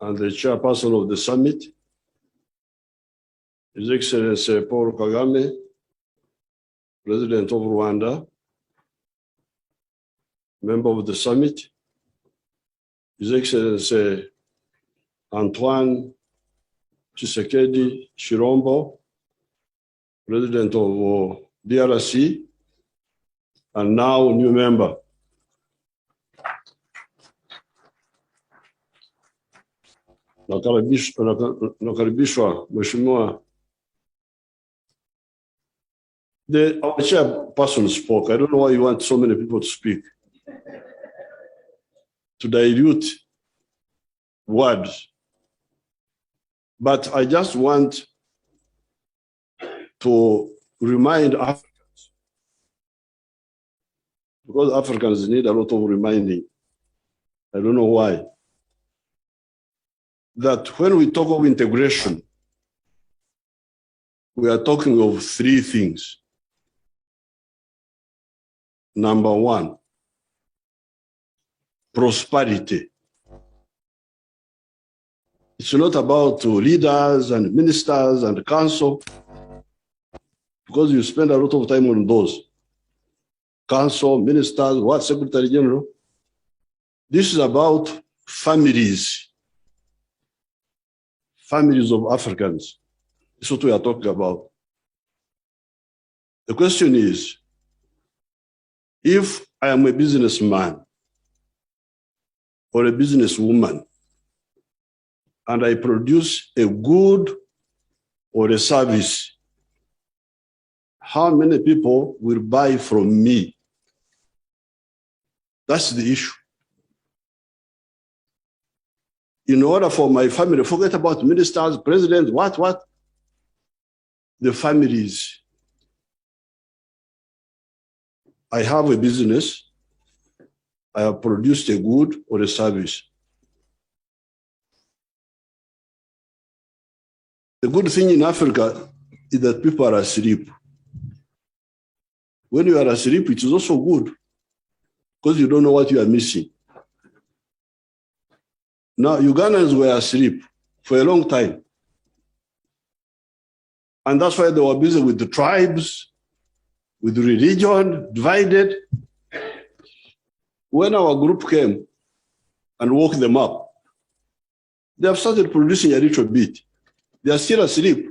and the chairperson of the summit, His Excellency Paul Kagame, President of Rwanda, member of the summit, His Excellency Antoine Tshisekedi Chirombo, President of DRC, and now new member. Nakaribishwa Mheshimiwa. Our chairperson spoke. I don't know why you want so many people to speak. To dilute words. But I just want to remind Africans, because Africans need a lot of reminding. I don't know why. That when we talk of integration, we are talking of three things. Number one, prosperity. It's not about leaders and ministers and council, because you spend a lot of time on those. Council, ministers, what, Secretary General. This is about families. Families of Africans. That's what we are talking about. The question is, if I am a businessman or a businesswoman and I produce a good or a service, how many people will buy from me? That's the issue. In order for my family, forget about ministers, presidents, what? The families. I have a business. I have produced a good or a service. The good thing in Africa is that people are asleep. When you are asleep, it is also good because you don't know what you are missing. Now, Ugandans were asleep for a long time. And that's why they were busy with the tribes, with the religion, divided. When our group came and woke them up, they have started producing a little bit. They are still asleep,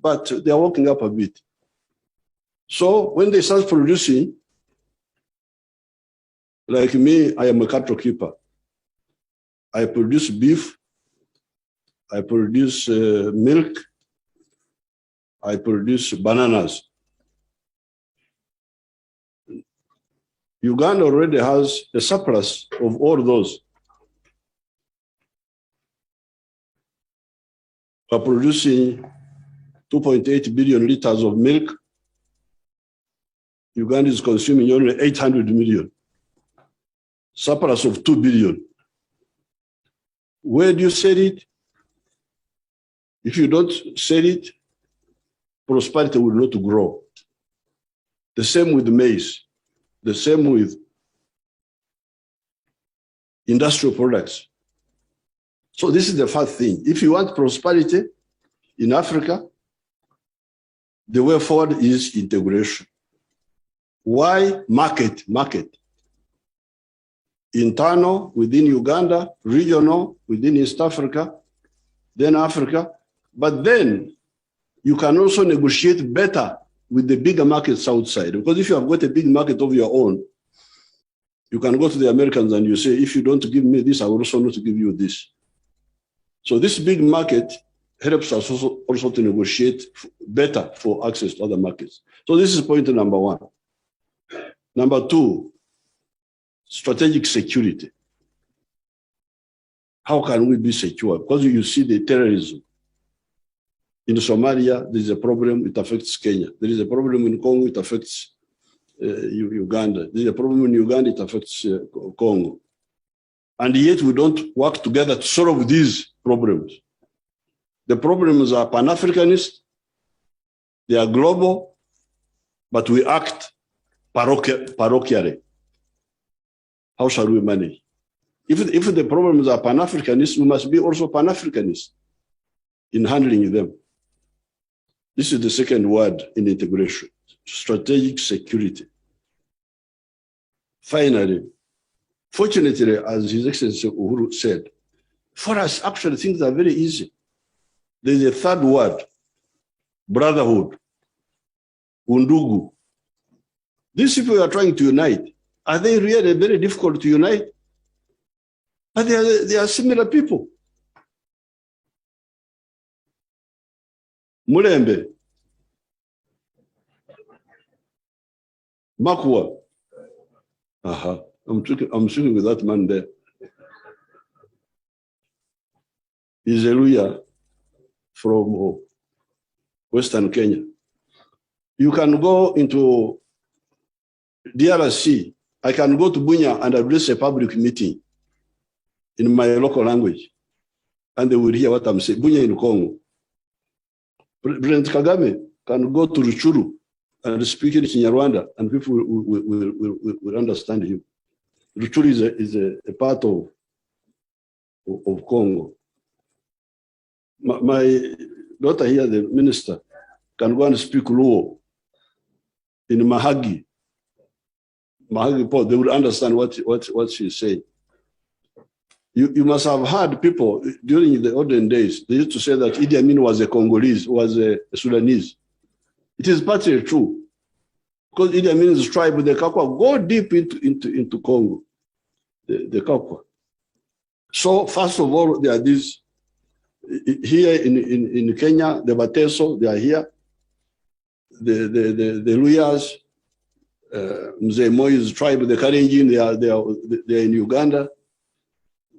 but they are waking up a bit. So when they start producing, like me, I am a cattle keeper. I produce beef, I produce milk, I produce bananas. Uganda already has a surplus of all those. We are producing 2.8 billion liters of milk. Uganda is consuming only 800 million. Surplus of 2 billion. Where do you sell it? If you don't sell it, prosperity will not grow. The same with maize, the same with industrial products. So this is the first thing. If you want prosperity in Africa, the way forward is integration. Why? Market. Internal within Uganda, regional within East Africa, then Africa. But then you can also negotiate better with the bigger markets outside. Because if you have got a big market of your own, you can go to the Americans and you say, if you don't give me this, I will also not give you this. So this big market helps us also to negotiate better for access to other markets. So this is point number one. Number two, strategic security. How can we be secure? Because you see the terrorism. In Somalia, there is a problem, it affects Kenya. There is a problem in Congo, it affects Uganda. There is a problem in Uganda, it affects Congo. And yet we don't work together to solve these problems. The problems are Pan-Africanist, they are global, but we act parochially. How shall we manage? If the problems are Pan-Africanist, we must be also Pan-Africanist in handling them. This is the second word in integration, strategic security. Finally, fortunately, as His Excellency Uhuru said, for us, actually, things are very easy. There's a third word, brotherhood, undugu. These people are trying to unite. Are they really very difficult to unite? But they are similar people. Mulembe, Makwa. I'm speaking with that man there. He's a lawyer from Western Kenya. You can go into DRC. I can go to Bunya and address a public meeting in my local language, and they will hear what I'm saying. Bunya in Congo. President Kagame can go to Ruchuru and speak in Kinyarwanda, and people will understand him. Ruchuru is a part of Congo. My daughter here, the minister, can go and speak Luo in Mahagi. Mahagi Port, they will understand what she's saying. You must have heard people during the olden days, they used to say that Idi Amin was a Congolese, was a Sudanese. It is partly true. Because Idi Amin's tribe, the Kakwa, go deep into Congo, the Kakwa. So first of all, there are these, here in Kenya, the Bateso, they are here. The Luyas, Mzee Moi's tribe, the Karenjin, they are in Uganda.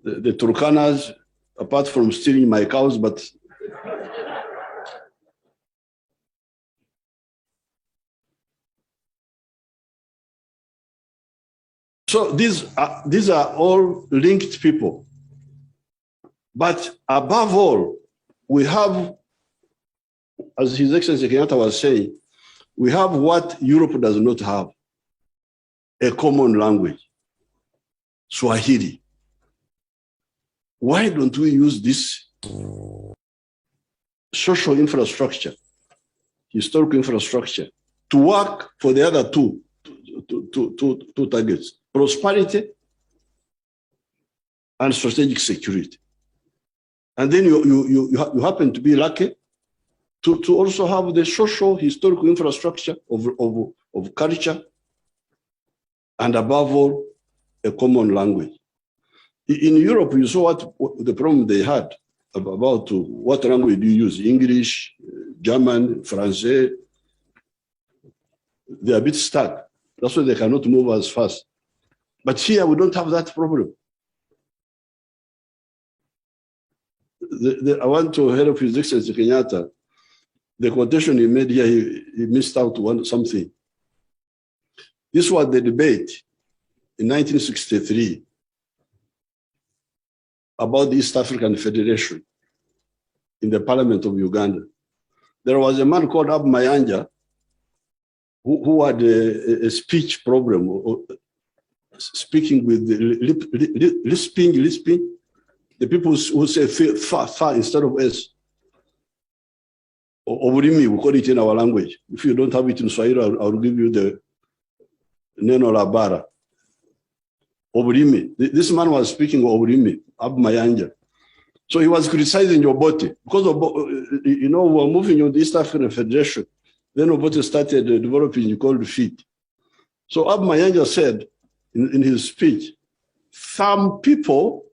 The Turkanas, apart from stealing my cows, but so these are all linked people. But above all, we have, as His Excellency Kenyatta was saying, we have what Europe does not have, a common language, Swahili. Why don't we use this social infrastructure, historical infrastructure, to work for the other two targets, prosperity and strategic security? And then you happen to be lucky to also have the social historical infrastructure of culture, and above all, a common language. In Europe, you saw what the problem they had about what language do you use, English, German, French. They're a bit stuck. That's why they cannot move as fast. But here, we don't have that problem. I want to help His Excellency Kenyatta. The quotation he made here, he missed out something. This was the debate in 1963 about the East African Federation in the Parliament of Uganda. There was a man called Abu Mayanja who had a speech problem, speaking with lisping. The people who say fa instead of s. Oburimi, we call it in our language. If you don't have it in Swahili, I'll give you the Neno Labara. Oburimi. This man was speaking Oburimi, Abu Mayanja. So he was criticizing Obote because we were moving on the East African Federation. Then Obote started developing called FIT. So Abu Mayanja said in his speech, some people,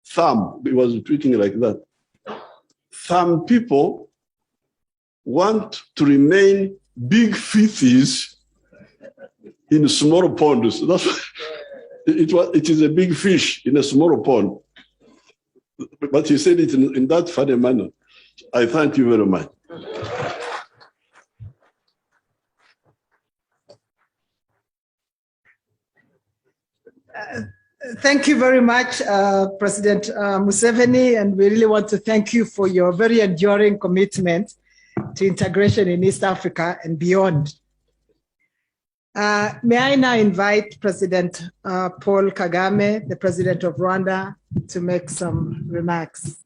he was speaking like that. Some people want to remain big fishes in small ponds. That's what, it is a big fish in a small pond. But he said it in that funny manner. I thank you very much. Thank you very much, President Museveni, and we really want to thank you for your very enduring commitment to integration in East Africa and beyond. May I now invite President Paul Kagame, the President of Rwanda, to make some remarks.